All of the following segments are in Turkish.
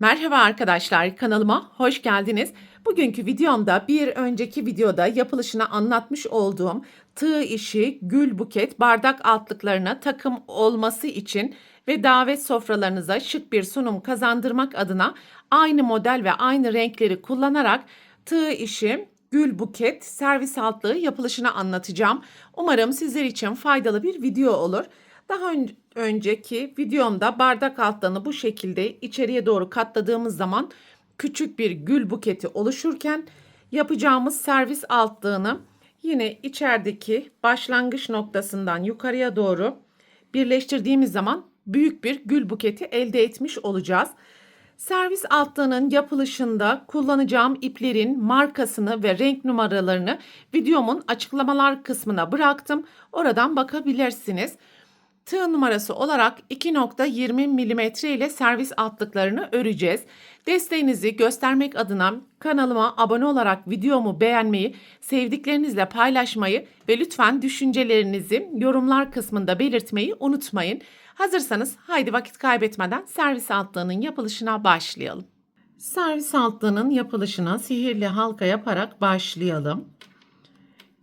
Merhaba arkadaşlar, kanalıma hoş geldiniz. Bugünkü videomda bir önceki videoda yapılışını anlatmış olduğum tığ işi gül buket bardak altlıklarına takım olması için ve davet sofralarınıza şık bir sunum kazandırmak adına aynı model ve aynı renkleri kullanarak tığ işi gül buket servis altlığı yapılışını anlatacağım. Umarım sizler için faydalı bir video olur. Daha önceki videomda bardak altlarını bu şekilde içeriye doğru katladığımız zaman küçük bir gül buketi oluşurken yapacağımız servis altlığını yine içerideki başlangıç noktasından yukarıya doğru birleştirdiğimiz zaman büyük bir gül buketi elde etmiş olacağız. Servis altlığının yapılışında kullanacağım iplerin markasını ve renk numaralarını videomun açıklamalar kısmına bıraktım. Oradan bakabilirsiniz. Tığ numarası olarak 2,20 mm ile servis altlıklarını öreceğiz. Desteğinizi göstermek adına kanalıma abone olarak videomu beğenmeyi, sevdiklerinizle paylaşmayı ve lütfen düşüncelerinizi yorumlar kısmında belirtmeyi unutmayın. Hazırsanız haydi vakit kaybetmeden servis altlığının yapılışına başlayalım. Servis altlığının yapılışına sihirli halka yaparak başlayalım.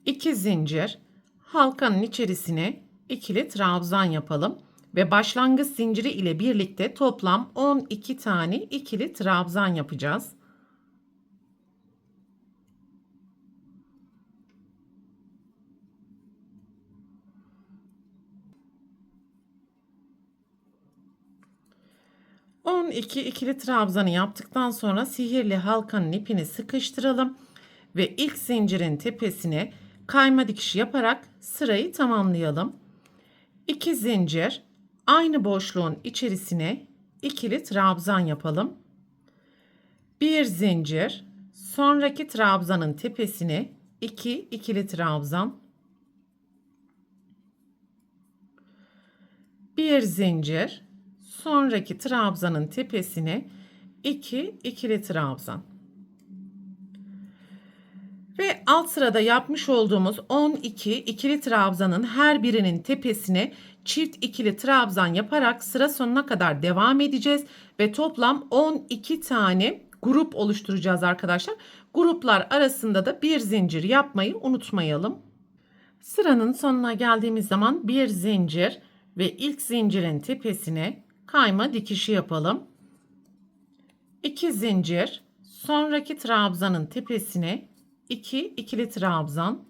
2 zincir, halkanın içerisine ikili trabzan yapalım ve başlangıç zinciri ile birlikte toplam 12 tane ikili trabzan yapacağız. İkili trabzanı yaptıktan sonra sihirli halkanın ipini sıkıştıralım ve ilk zincirin tepesine kayma dikişi yaparak sırayı tamamlayalım. 2 zincir, aynı boşluğun içerisine ikili trabzan yapalım. 1 zincir, sonraki trabzanın tepesine 2 ikili trabzan. 1 zincir, sonraki trabzanın tepesine 2 ikili trabzan. Ve alt sırada yapmış olduğumuz 12 ikili trabzanın her birinin tepesine çift ikili trabzan yaparak sıra sonuna kadar devam edeceğiz ve toplam 12 tane grup oluşturacağız arkadaşlar. Gruplar arasında da bir zincir yapmayı unutmayalım. Sıranın sonuna geldiğimiz zaman bir zincir ve ilk zincirin tepesine kayma dikişi yapalım. 2 zincir, sonraki trabzanın tepesine 2 ikili trabzan.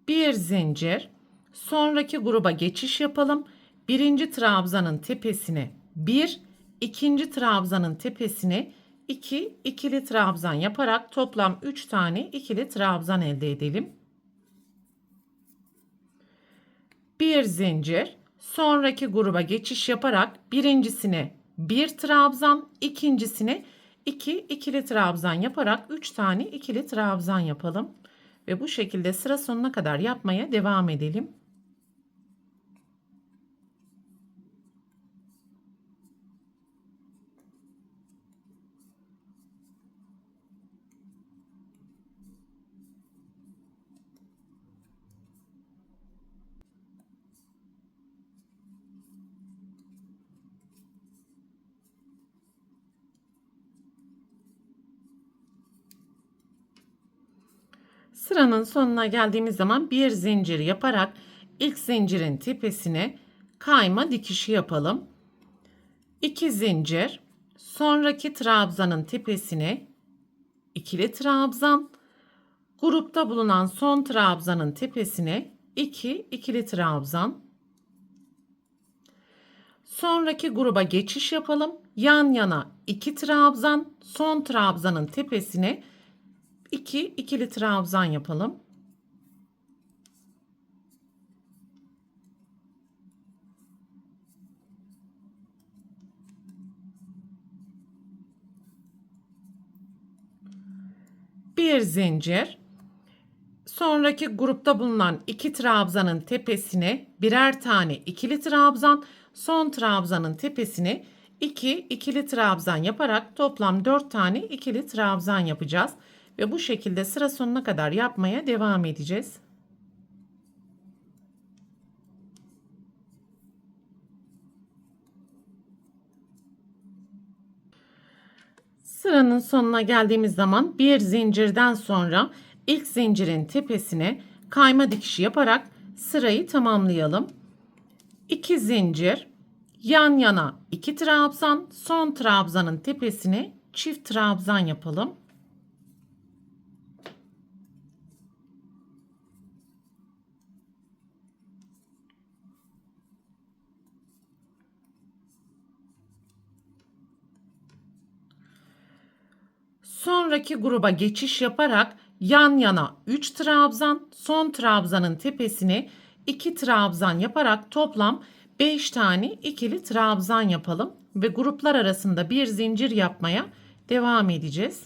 Bir zincir, sonraki gruba geçiş yapalım. Birinci trabzanın tepesine 1, ikinci trabzanın tepesine 2 ikili trabzan yaparak toplam 3 tane ikili trabzan elde edelim. Bir zincir, sonraki gruba geçiş yaparak birincisine 1 trabzan, ikincisine 2 ikili trabzan yaparak 3 tane ikili trabzan yapalım. Ve bu şekilde sıra sonuna kadar yapmaya devam edelim. Sıranın sonuna geldiğimiz zaman bir zincir yaparak ilk zincirin tepesine kayma dikişi yapalım. 2 zincir, sonraki trabzanın tepesine ikili trabzan, grupta bulunan son trabzanın tepesine 2 ikili trabzan. Sonraki gruba geçiş yapalım. Yan yana 2 trabzan, son trabzanın tepesine 2 ikili trabzan yapalım. Bir zincir. Sonraki grupta bulunan 2 trabzanın tepesine birer tane ikili trabzan, son trabzanın tepesine 2 ikili trabzan yaparak toplam 4 tane ikili trabzan yapacağız. Ve bu şekilde sıra sonuna kadar yapmaya devam edeceğiz. Sıranın sonuna geldiğimiz zaman bir zincirden sonra ilk zincirin tepesine kayma dikişi yaparak sırayı tamamlayalım. 2 zincir, yan yana 2 trabzan, son trabzanın tepesine çift trabzan yapalım. Sonraki gruba geçiş yaparak yan yana 3 trabzan, son trabzanın tepesine 2 trabzan yaparak toplam 5 tane ikili trabzan yapalım ve gruplar arasında bir zincir yapmaya devam edeceğiz.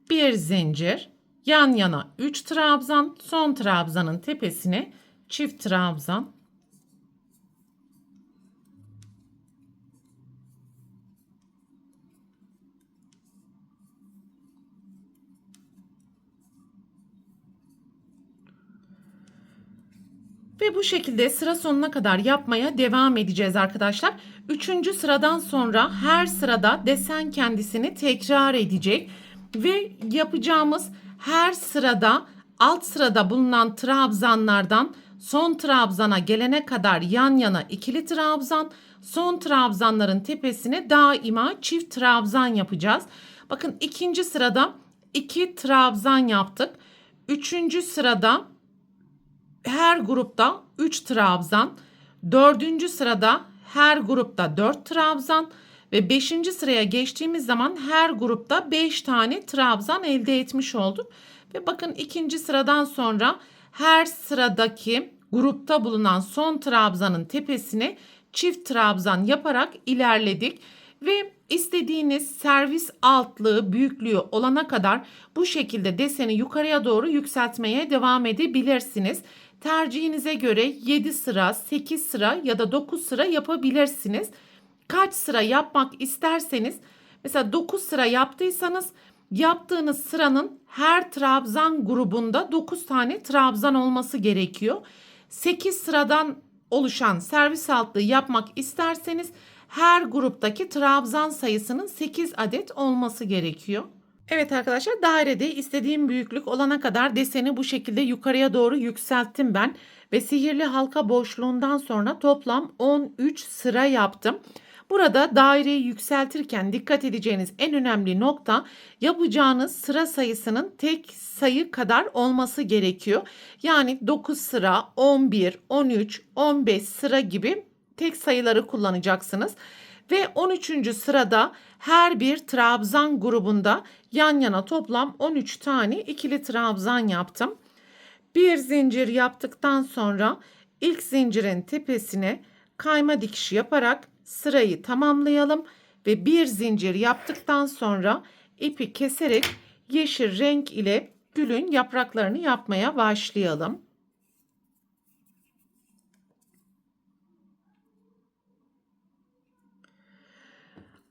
Bir zincir, yan yana 3 trabzan, son trabzanın tepesine çift trabzan. Ve bu şekilde sıra sonuna kadar yapmaya devam edeceğiz arkadaşlar. Üçüncü sıradan sonra her sırada desen kendisini tekrar edecek. Ve yapacağımız her sırada alt sırada bulunan trabzanlardan son trabzana gelene kadar yan yana ikili trabzan, son trabzanların tepesine daima çift trabzan yapacağız. Bakın ikinci sırada 2 trabzan yaptık. Üçüncü sırada her grupta 3 trabzan, dördüncü sırada her grupta 4 trabzan ve 5. sıraya geçtiğimiz zaman her grupta 5 tane trabzan elde etmiş olduk. Ve bakın ikinci sıradan sonra her sıradaki grupta bulunan son trabzanın tepesine çift trabzan yaparak ilerledik. Ve istediğiniz servis altlığı büyüklüğü olana kadar bu şekilde deseni yukarıya doğru yükseltmeye devam edebilirsiniz. Tercihinize göre 7 sıra, 8 sıra ya da 9 sıra yapabilirsiniz. Kaç sıra yapmak isterseniz, mesela 9 sıra yaptıysanız yaptığınız sıranın her trabzan grubunda 9 tane trabzan olması gerekiyor. 8 sıradan oluşan servis altlığı yapmak isterseniz her gruptaki trabzan sayısının 8 adet olması gerekiyor. Evet arkadaşlar, dairede istediğim büyüklük olana kadar deseni bu şekilde yukarıya doğru yükselttim ben. Ve sihirli halka boşluğundan sonra toplam 13 sıra yaptım. Burada daireyi yükseltirken dikkat edeceğiniz en önemli nokta, yapacağınız sıra sayısının tek sayı kadar olması gerekiyor. Yani 9 sıra, 11, 13, 15 sıra gibi tek sayıları kullanacaksınız. Ve 13. sırada her bir trabzan grubunda yan yana toplam 13 tane ikili trabzan yaptım. Bir zincir yaptıktan sonra ilk zincirin tepesine kayma dikişi yaparak sırayı tamamlayalım ve bir zincir yaptıktan sonra ipi keserek yeşil renk ile gülün yapraklarını yapmaya başlayalım.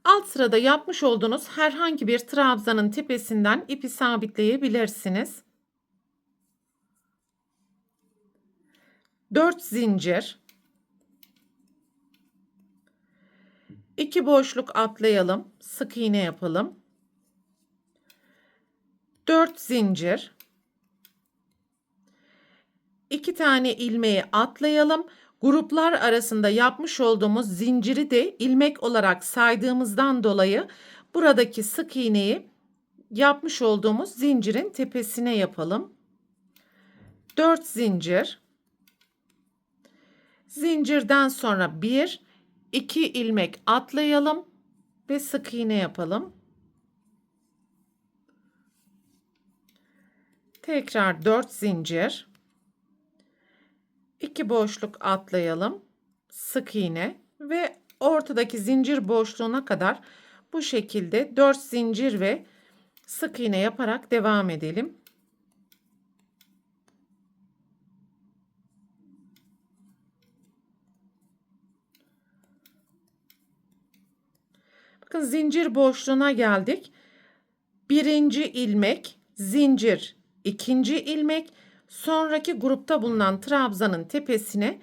Alt sırada yapmış olduğunuz herhangi bir trabzanın tepesinden ipi sabitleyebilirsiniz. 4 zincir, 2 boşluk atlayalım, sık iğne yapalım. 4 zincir, 2 tane ilmeği atlayalım. Gruplar arasında yapmış olduğumuz zinciri de ilmek olarak saydığımızdan dolayı buradaki sık iğneyi yapmış olduğumuz zincirin tepesine yapalım. 4 zincir, zincirden sonra 1, 2 ilmek atlayalım ve sık iğne yapalım. Tekrar 4 zincir, 2 boşluk atlayalım, sık iğne ve ortadaki zincir boşluğuna kadar bu şekilde 4 zincir ve sık iğne yaparak devam edelim. Bakın, zincir boşluğuna geldik. Birinci ilmek, zincir, ikinci ilmek, Sonraki grupta bulunan trabzanın tepesine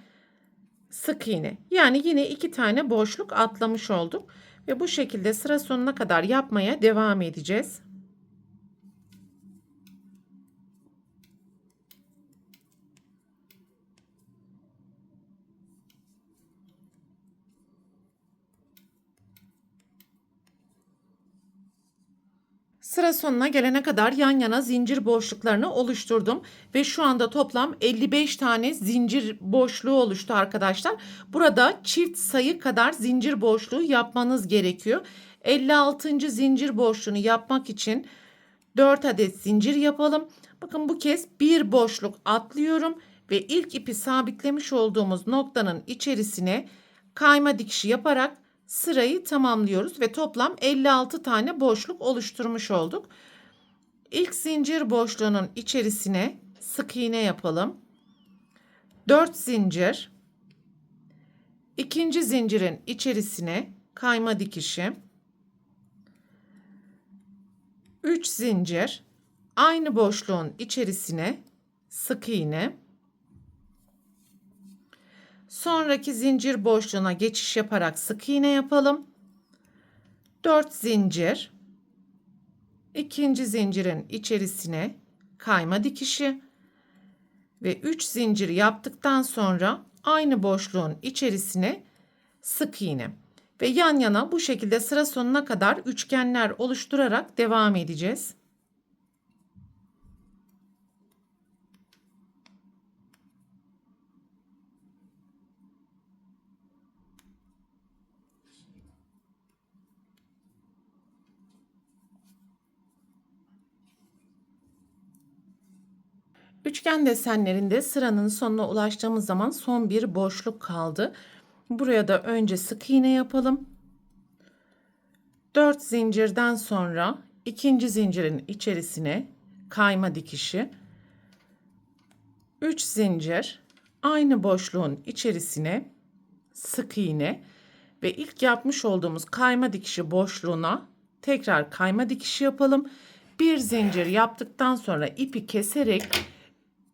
sık iğne. Yani yine 2 tane boşluk atlamış olduk ve bu şekilde sıra sonuna kadar yapmaya devam edeceğiz. Sıra sonuna gelene kadar yan yana zincir boşluklarını oluşturdum ve şu anda toplam 55 tane zincir boşluğu oluştu arkadaşlar. Burada çift sayı kadar zincir boşluğu yapmanız gerekiyor. 56. zincir boşluğunu yapmak için 4 adet zincir yapalım. Bakın bu kez bir boşluk atlıyorum ve ilk ipi sabitlemiş olduğumuz noktanın içerisine kayma dikişi yaparak sırayı tamamlıyoruz ve toplam 56 tane boşluk oluşturmuş olduk. İlk zincir boşluğunun içerisine sık iğne yapalım. 4 zincir. İkinci zincirin içerisine kayma dikişi. 3 zincir. Aynı boşluğun içerisine sık iğne. Sonraki zincir boşluğuna geçiş yaparak sık iğne yapalım. 4 zincir. İkinci zincirin içerisine kayma dikişi ve 3 zincir yaptıktan sonra aynı boşluğun içerisine sık iğne ve yan yana bu şekilde sıra sonuna kadar üçgenler oluşturarak devam edeceğiz. Üçgen desenlerinde sıranın sonuna ulaştığımız zaman son bir boşluk kaldı. Buraya da önce sık iğne yapalım. 4 zincirden sonra ikinci zincirin içerisine kayma dikişi. 3 zincir, aynı boşluğun içerisine sık iğne ve ilk yapmış olduğumuz kayma dikişi boşluğuna tekrar kayma dikişi yapalım. Bir zincir yaptıktan sonra ipi keserek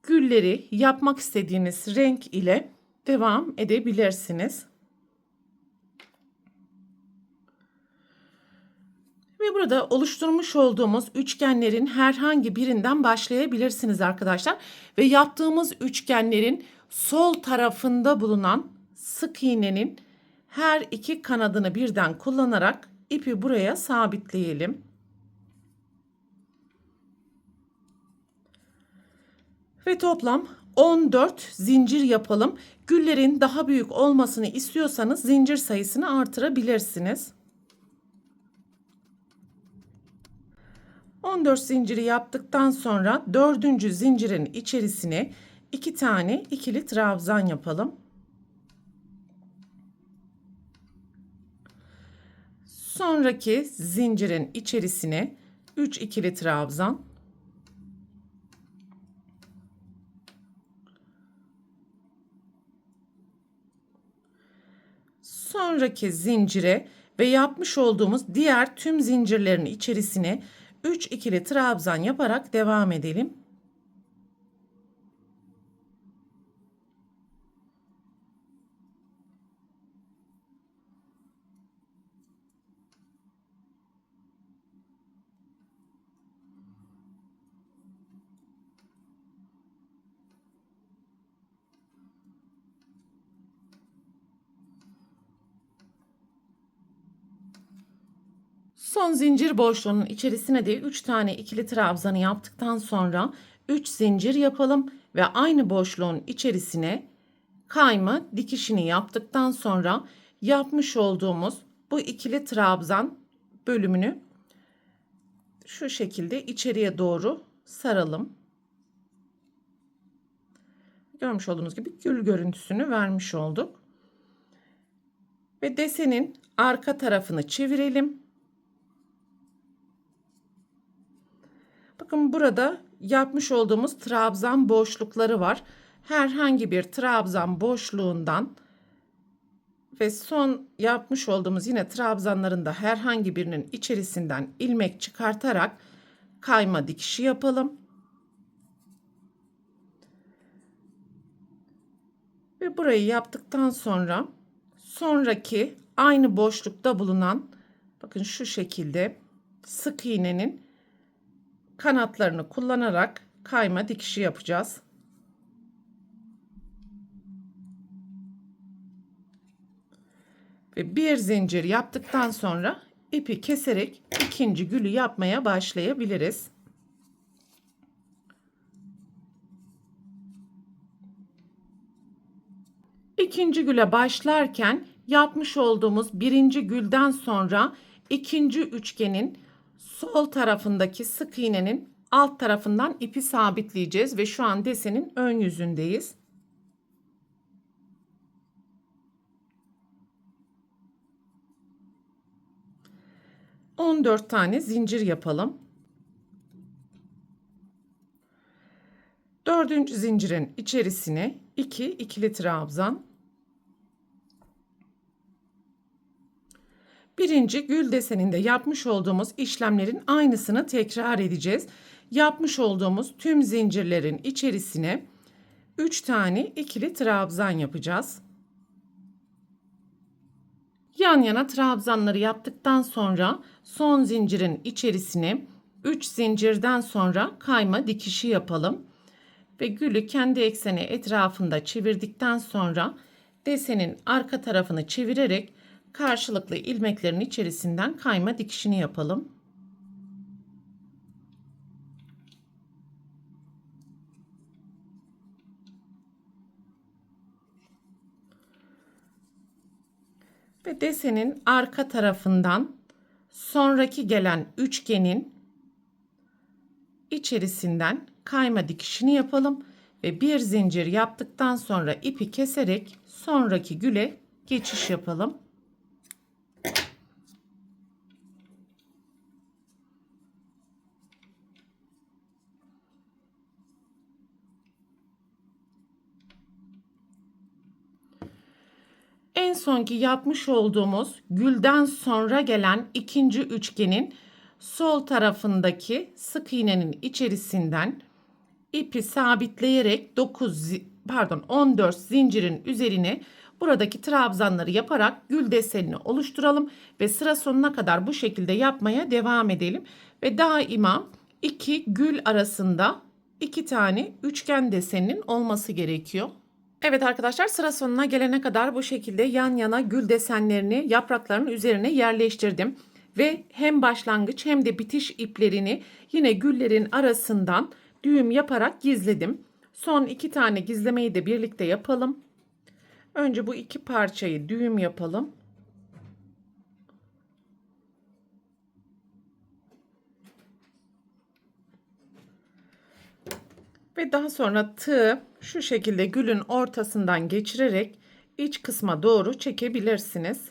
gülleri yapmak istediğiniz renk ile devam edebilirsiniz. Ve burada oluşturmuş olduğumuz üçgenlerin herhangi birinden başlayabilirsiniz arkadaşlar. Ve yaptığımız üçgenlerin sol tarafında bulunan sık iğnenin her iki kanadını birden kullanarak ipi buraya sabitleyelim. Ve toplam 14 zincir yapalım. Güllerin daha büyük olmasını istiyorsanız zincir sayısını artırabilirsiniz. 14 zinciri yaptıktan sonra 4. zincirin içerisine 2 tane ikili trabzan yapalım. Sonraki zincirin içerisine 3 ikili trabzan. Sonraki zincire ve yapmış olduğumuz diğer tüm zincirlerin içerisine 3 ikili trabzan yaparak devam edelim. Son zincir boşluğunun içerisine de 3 tane ikili trabzanı yaptıktan sonra 3 zincir yapalım ve aynı boşluğun içerisine kayma dikişini yaptıktan sonra yapmış olduğumuz bu ikili trabzan bölümünü şu şekilde içeriye doğru saralım. Görmüş olduğunuz gibi gül görüntüsünü vermiş olduk. Ve desenin arka tarafını çevirelim. Bakın burada yapmış olduğumuz trabzan boşlukları var. Herhangi bir trabzan boşluğundan ve son yapmış olduğumuz yine trabzanların da herhangi birinin içerisinden ilmek çıkartarak kayma dikişi yapalım. Ve burayı yaptıktan sonra sonraki aynı boşlukta bulunan, bakın şu şekilde sık iğnenin kanatlarını kullanarak kayma dikişi yapacağız. Ve bir zincir yaptıktan sonra ipi keserek ikinci gülü yapmaya başlayabiliriz. İkinci güle başlarken yapmış olduğumuz birinci gülden sonra ikinci üçgenin sol tarafındaki sık iğnenin alt tarafından ipi sabitleyeceğiz ve şu an desenin ön yüzündeyiz. ...14 tane zincir yapalım. Dördüncü zincirin içerisine 2 ikili trabzan. Birinci gül deseninde yapmış olduğumuz işlemlerin aynısını tekrar edeceğiz. Yapmış olduğumuz tüm zincirlerin içerisine 3 tane ikili trabzan yapacağız. Yan yana trabzanları yaptıktan sonra son zincirin içerisine 3 zincirden sonra kayma dikişi yapalım. Ve gülü kendi ekseni etrafında çevirdikten sonra desenin arka tarafını çevirerek karşılıklı ilmeklerin içerisinden kayma dikişini yapalım. Ve desenin arka tarafından sonraki gelen üçgenin içerisinden kayma dikişini yapalım ve bir zincir yaptıktan sonra ipi keserek sonraki güle geçiş yapalım. En sonki yapmış olduğumuz gülden sonra gelen ikinci üçgenin sol tarafındaki sık iğnenin içerisinden ipi sabitleyerek 14 zincirin üzerine buradaki trabzanları yaparak gül desenini oluşturalım ve sıra sonuna kadar bu şekilde yapmaya devam edelim ve daima iki gül arasında 2 tane üçgen deseninin olması gerekiyor. Evet arkadaşlar, sıra sonuna gelene kadar bu şekilde yan yana gül desenlerini yaprakların üzerine yerleştirdim. Ve hem başlangıç hem de bitiş iplerini yine güllerin arasından düğüm yaparak gizledim. Son 2 tane gizlemeyi de birlikte yapalım. Önce bu iki parçayı düğüm yapalım. Ve daha sonra tığı şu şekilde gülün ortasından geçirerek iç kısma doğru çekebilirsiniz.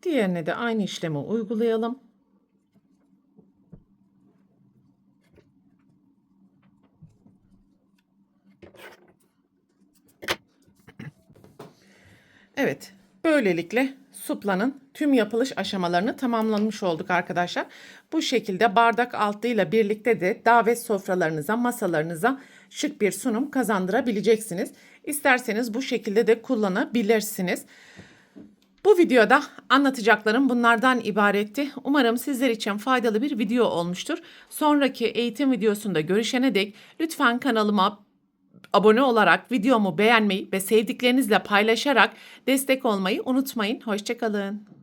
Diğerine de aynı işlemi uygulayalım. Evet, böylelikle suplanın tüm yapılış aşamalarını tamamlamış olduk arkadaşlar. Bu şekilde bardak altlığıyla birlikte de davet sofralarınıza, masalarınıza şık bir sunum kazandırabileceksiniz. İsterseniz bu şekilde de kullanabilirsiniz. Bu videoda anlatacaklarım bunlardan ibaretti. Umarım sizler için faydalı bir video olmuştur. Sonraki eğitim videosunda görüşene dek lütfen kanalıma abone olarak videomu beğenmeyi ve sevdiklerinizle paylaşarak destek olmayı unutmayın. Hoşça kalın.